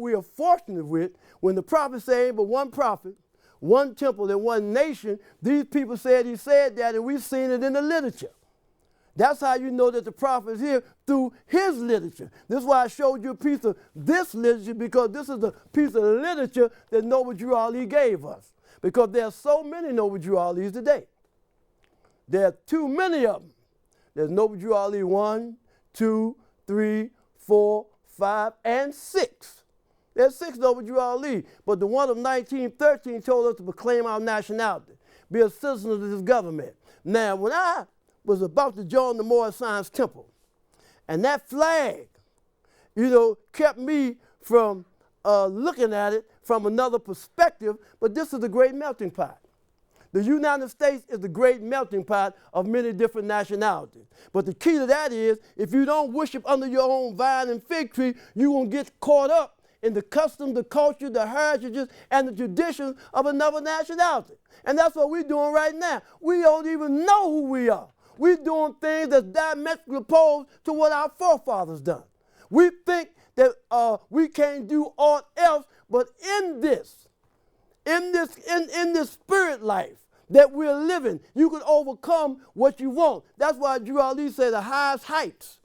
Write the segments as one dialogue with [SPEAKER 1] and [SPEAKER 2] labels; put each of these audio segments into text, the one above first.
[SPEAKER 1] we are fortunate with, when the prophet said, but one prophet, one temple, and one nation, these people said he said that, and we've seen it in the literature. That's how you know that the prophet is here, through his literature. This is why I showed you a piece of this literature, because this is the piece of literature that Noble Drew Ali gave us. Because there are so many Noble Drew Alis today. There are too many of them. There's Noble Drew Ali 1, 2, 3, 4, 5, and 6. There's 6 Noble Drew Ali, but the one of 1913 told us to proclaim our nationality, be a citizen of this government. Now, when I was about to join the Moorish Science Temple, and that flag, kept me from looking at it from another perspective, but this is the great melting pot. The United States is the great melting pot of many different nationalities. But the key to that is, if you don't worship under your own vine and fig tree, you're going to get caught up in the customs, the culture, the heritages, and the traditions of another nationality. And that's what we're doing right now. We don't even know who we are. We're doing things that's diametrically opposed to what our forefathers done. We think that we can't do aught else, but in this spirit life that we're living, you can overcome what you want. That's why Drew Ali said the highest heights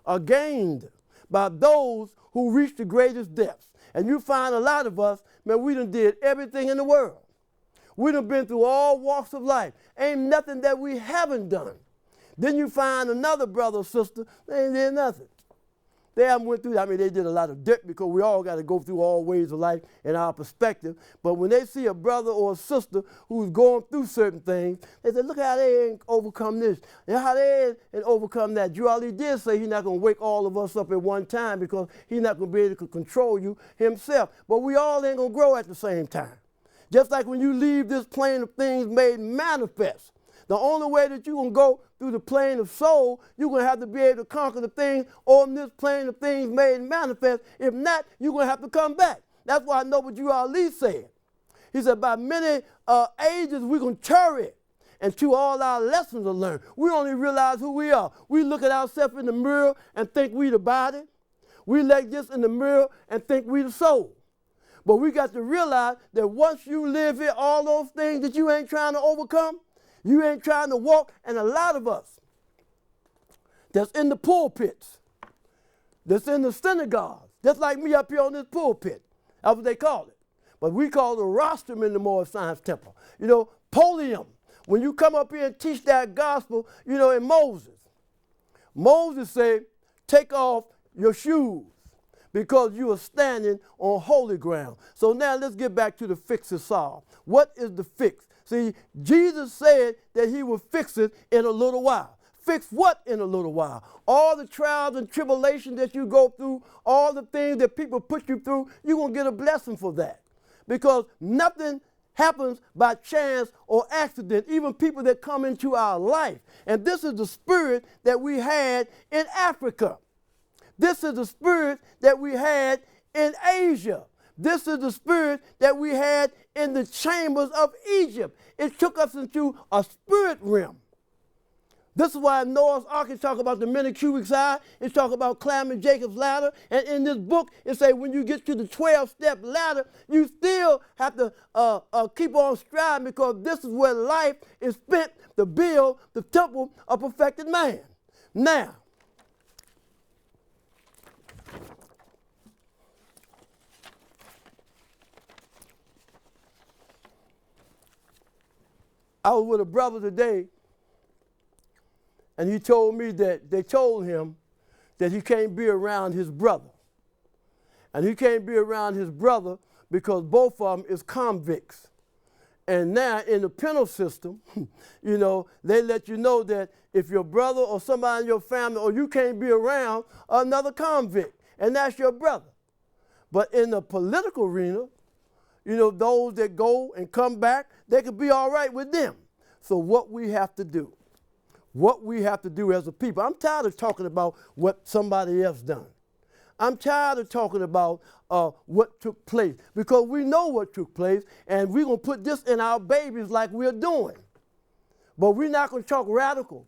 [SPEAKER 1] are gained by those who reach the greatest depths. And you find a lot of us, man, we done did everything in the world. We done been through all walks of life. Ain't nothing that we haven't done. Then you find another brother or sister, they ain't did nothing. They haven't went through that. I mean, they did a lot of dirt, because we all got to go through all ways of life in our perspective. But when they see a brother or a sister who's going through certain things, they say, look how they ain't overcome this, and how they ain't overcome that. Drew Ali did say he's not going to wake all of us up at one time, because he's not going to be able to control you himself. But we all ain't going to grow at the same time. Just like when you leave this plane of things made manifest, the only way that you're going to go through the plane of soul, you're going to have to be able to conquer the things on this plane of things made manifest. If not, you're going to have to come back. That's why Noble Drew Ali said. He said, by many ages, we're going to tarry until all our lessons are learned. We only realize who we are. We look at ourselves in the mirror and think we the body. We look just in the mirror and think we the soul. But we got to realize that once you live here, all those things that you ain't trying to overcome, you ain't trying to walk, and a lot of us that's in the pulpits, that's in the synagogues, just like me up here on this pulpit. That's what they call it. But we call it a rostrum in the Moorish Science Temple. Polium. When you come up here and teach that gospel, in Moses said, take off your shoes, because you are standing on holy ground. So now let's get back to the fix it solve. What is the fix? See, Jesus said that he will fix it in a little while. Fix what in a little while? All the trials and tribulations that you go through, all the things that people put you through, you're going to get a blessing for that. Because nothing happens by chance or accident, even people that come into our life. And this is the spirit that we had in Africa. This is the spirit that we had in Asia. This is the spirit that we had in the chambers of Egypt. It took us into a spirit realm. This is why Noah's Ark is talking about the many cubic high. It's talking about climbing Jacob's ladder. And in this book, it says when you get to the 12-step ladder, you still have to keep on striving, because this is where life is spent to build the temple of perfected man. Now, I was with a brother today, and he told me that they told him that he can't be around his brother. And he can't be around his brother because both of them is convicts. And now in the penal system, they let you know that if your brother or somebody in your family, or you can't be around another convict, and that's your brother. But in the political arena, those that go and come back, they could be all right with them. So what we have to do as a people, I'm tired of talking about what somebody else done. I'm tired of talking about what took place, because we know what took place, and we're going to put this in our babies like we're doing. But we're not going to talk radical,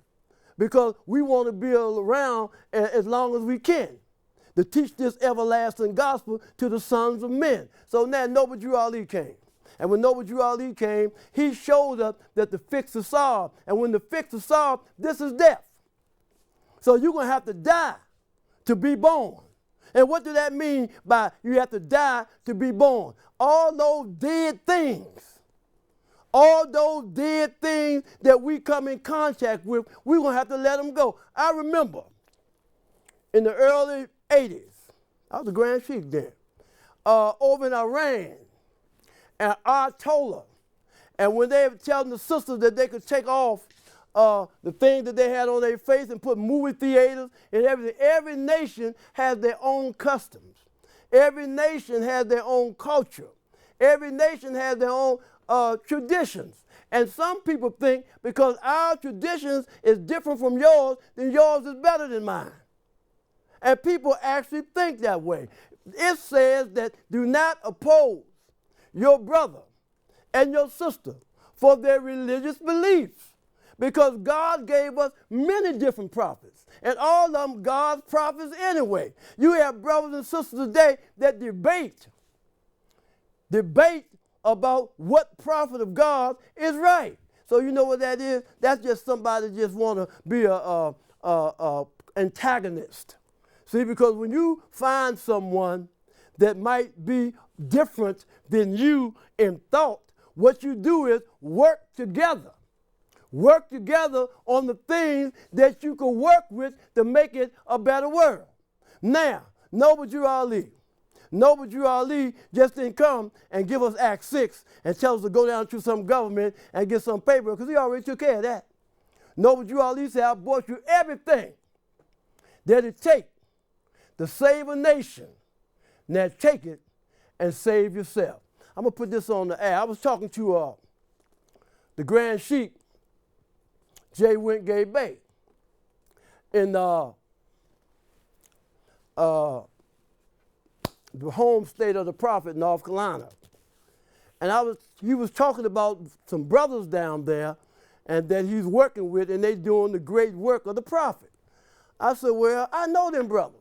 [SPEAKER 1] because we want to be around as long as we can. to teach this everlasting gospel to the sons of men. So now Noble Drew Ali came. And when Noble Drew Ali came, he showed us that the fix is solved. And when the fix is solved, this is death. So you're going to have to die to be born. And what does that mean by you have to die to be born? All those dead things that we come in contact with, we're going to have to let them go. I remember in the early 80s, I was a Grand Sheik then, over in Iran, and Ayatollah, and when they were telling the sisters that they could take off the thing that they had on their face and put movie theaters and everything. Every nation has their own customs. Every nation has their own culture. Every nation has their own traditions. And some people think because our traditions is different from yours, then yours is better than mine. And people actually think that way. It says that do not oppose your brother and your sister for their religious beliefs. Because God gave us many different prophets, and all of them God's prophets anyway. You have brothers and sisters today that debate about what prophet of God is right. So you know what that is? That's just somebody just want to be a antagonist. See, because when you find someone that might be different than you in thought, what you do is work together. Work together on the things that you can work with to make it a better world. Now, Noble Drew Ali just didn't come and give us Act 6 and tell us to go down to some government and get some paper, because he already took care of that. Noble Drew Ali said, I brought you everything that it takes to save a nation. Now take it and save yourself. I'm going to put this on the air. I was talking to the Grand Sheik, J. Wingate Bay, in the home state of the prophet, North Carolina. And he was talking about some brothers down there and that he's working with, and they doing the great work of the prophet. I said, well, I know them brothers.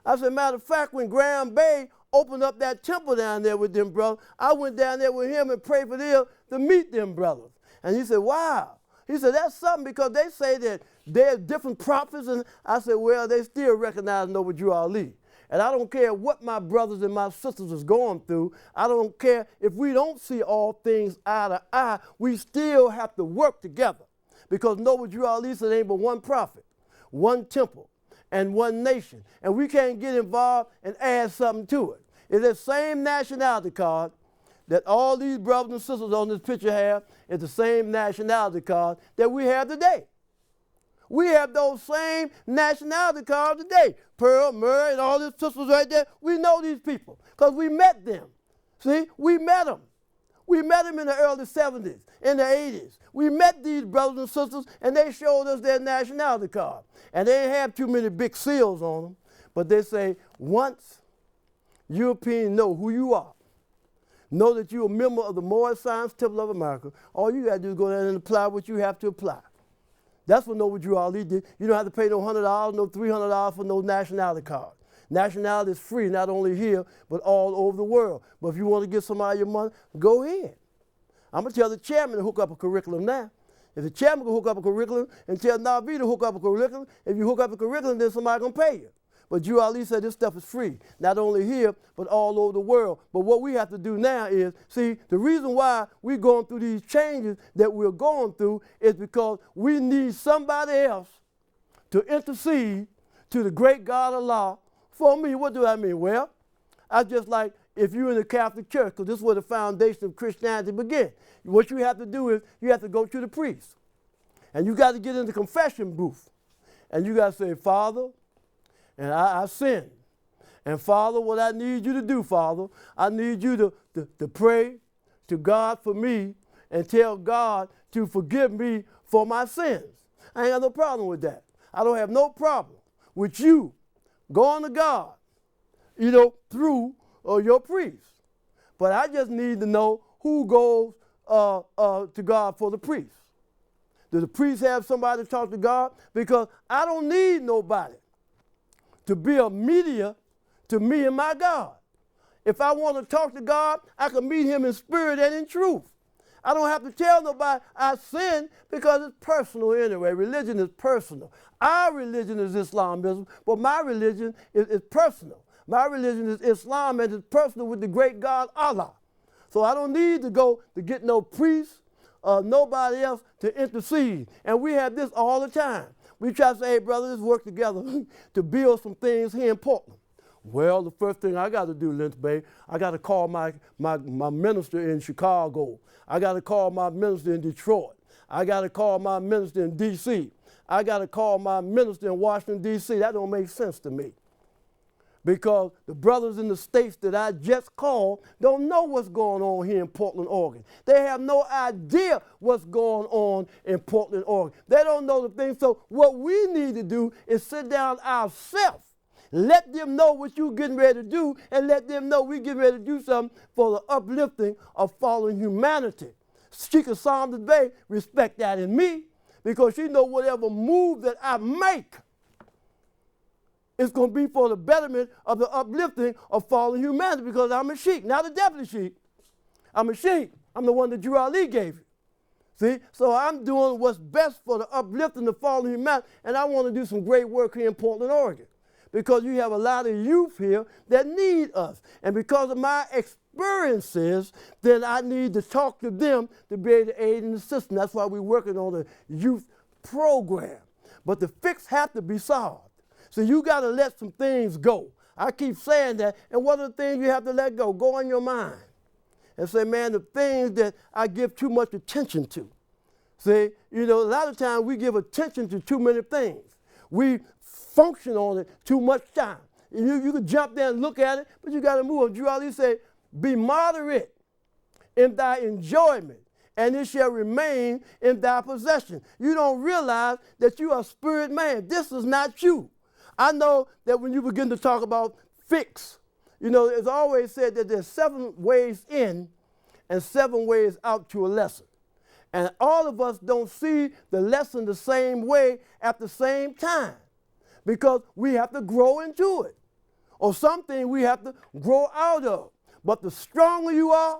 [SPEAKER 1] I said, matter of fact, when Graham Bay opened up that temple down there with them brothers, I went down there with him and prayed for them to meet them brothers. And he said, wow. He said, that's something, because they say that there's different prophets. And I said, well, they still recognize Noble Drew Ali. And I don't care what my brothers and my sisters is going through. I don't care if we don't see all things eye to eye. We still have to work together, because Noble Drew Ali said ain't but one prophet, one temple, and one nation. And we can't get involved and add something to it. It's the same nationality card that all these brothers and sisters on this picture have. Is the same nationality card that we have today. We have those same nationality cards today. Pearl, Murray, and all these sisters right there, we know these people because we met them. See, we met them. We met them in the early 70s, in the 80s. We met these brothers and sisters, and they showed us their nationality card. And they didn't have too many big seals on them, but they say, once Europeans know who you are, know that you're a member of the Moorish Science Temple of America, all you got to do is go down and apply what you have to apply. That's what Noble Drew Ali did. You don't have to pay no $100, no $300 for no nationality card. Nationality is free, not only here, but all over the world. But if you want to give somebody your money, go ahead. I'm going to tell the chairman to hook up a curriculum now. If the chairman can hook up a curriculum and tell Navi to hook up a curriculum, if you hook up a curriculum, then somebody going to pay you. But Drew Ali said this stuff is free, not only here, but all over the world. But what we have to do now is, see, the reason why we're going through these changes that we're going through is because we need somebody else to intercede to the great God Allah for me. What do I mean? Well, I just like if you're in the Catholic Church, because this is where the foundation of Christianity begins. What you have to do is you have to go to the priest. And you got to get in the confession booth. And you got to say, Father, and I sinned. And Father, what I need you to do, Father, I need you to pray to God for me and tell God to forgive me for my sins. I ain't got no problem with that. I don't have no problem with you going to God, through your priest. But I just need to know who goes to God for the priest. Does the priest have somebody to talk to God? Because I don't need nobody to be a media to me and my God. If I want to talk to God, I can meet him in spirit and in truth. I don't have to tell nobody I sin because it's personal anyway. Religion is personal. Our religion is Islamism, but my religion is personal. My religion is Islam and it's personal with the great God Allah. So I don't need to go to get no priest or nobody else to intercede. And we have this all the time. We try to say, hey, brother, let's work together to build some things here in Portland. Well, the first thing I got to do, Lynch Bay, I got to call my minister in Chicago. I got to call my minister in Detroit. I got to call my minister in D.C. I got to call my minister in Washington, D.C. That don't make sense to me. Because the brothers in the states that I just called don't know what's going on here in Portland, Oregon. They have no idea what's going on in Portland, Oregon. They don't know the things. So what we need to do is sit down ourselves. Let them know what you're getting ready to do, and let them know we're getting ready to do something for the uplifting of fallen humanity. Sheikah Saunders Bay respect that in me, because she know whatever move that I make, it's going to be for the betterment of the uplifting of fallen humanity, because I'm a sheik, not a deputy sheik. I'm a sheik. I'm the one that Drew Ali gave you. See? So I'm doing what's best for the uplifting of fallen humanity, and I want to do some great work here in Portland, Oregon, because you have a lot of youth here that need us. And because of my experiences, then I need to talk to them to be able to aid in the system. That's why we're working on the youth program. But the fix has to be solved. So you got to let some things go. I keep saying that. And what are the things you have to let go? Go in your mind and say, man, the things that I give too much attention to. See, you know, a lot of times we give attention to too many things. We function on it too much time. You can jump there and look at it, but you got to move on. Drew Ali said, be moderate in thy enjoyment, and it shall remain in thy possession. You don't realize that you are a spirit man. This is not you. I know that when you begin to talk about fix, you know, it's always said that there's 7 ways in and 7 ways out to a lesson. And all of us don't see the lesson the same way at the same time, because we have to grow into it, or something we have to grow out of. But the stronger you are,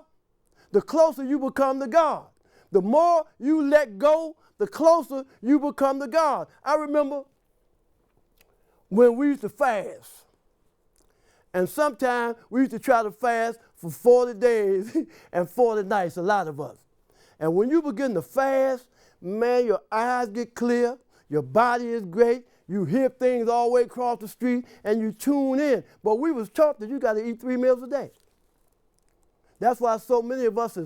[SPEAKER 1] the closer you become to God. The more you let go, the closer you become to God. I remember when we used to fast, and sometimes we used to try to fast for 40 days and 40 nights, a lot of us. And when you begin to fast, man, your eyes get clear, your body is great, you hear things all the way across the street, and you tune in. But we was taught that you got to eat 3 meals a day. That's why so many of us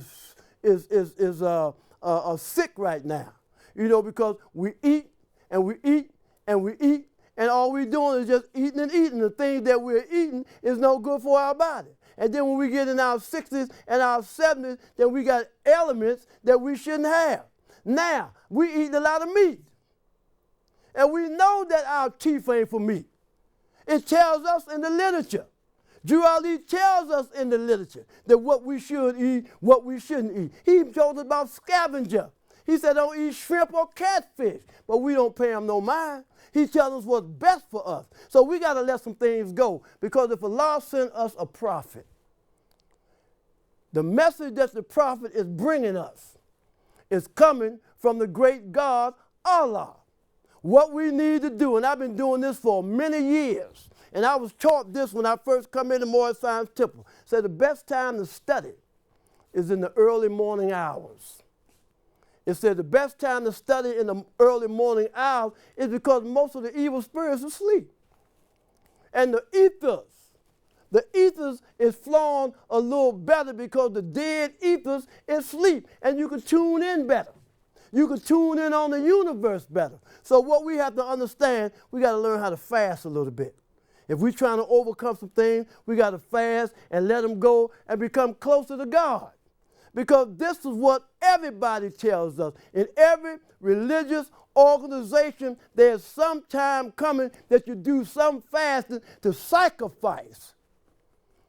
[SPEAKER 1] are sick right now. You know, because we eat and we eat and we eat, and all we're doing is just eating and eating. The things that we're eating is no good for our body. And then when we get in our 60s and our 70s, then we got elements that we shouldn't have. Now, we eat a lot of meat. And we know that our teeth ain't for meat. It tells us in the literature. Drew Ali tells us in the literature that what we should eat, what we shouldn't eat. He told us about scavenger. He said don't eat shrimp or catfish, but we don't pay him no mind. He tells us what's best for us. So we got to let some things go, because if Allah sent us a prophet, the message that the prophet is bringing us is coming from the great God, Allah. What we need to do, and I've been doing this for many years, and I was taught this when I first come into Moorish Science Temple. Said the best time to study is in the early morning hours. It said the best time to study in the early morning hours is because most of the evil spirits are asleep. And the ethers is flowing a little better because the dead ethers is asleep, and you can tune in better. You can tune in on the universe better. So what we have to understand, we got to learn how to fast a little bit. If we're trying to overcome some things, we got to fast and let them go and become closer to God. Because this is what everybody tells us. In every religious organization, there's some time coming that you do some fasting to sacrifice.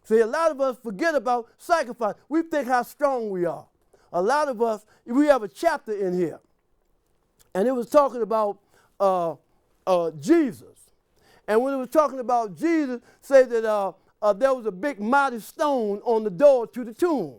[SPEAKER 1] See, a lot of us forget about sacrifice. We think how strong we are. A lot of us, we have a chapter in here, and it was talking about Jesus. And when it was talking about Jesus, say that there was a big mighty stone on the door to the tomb.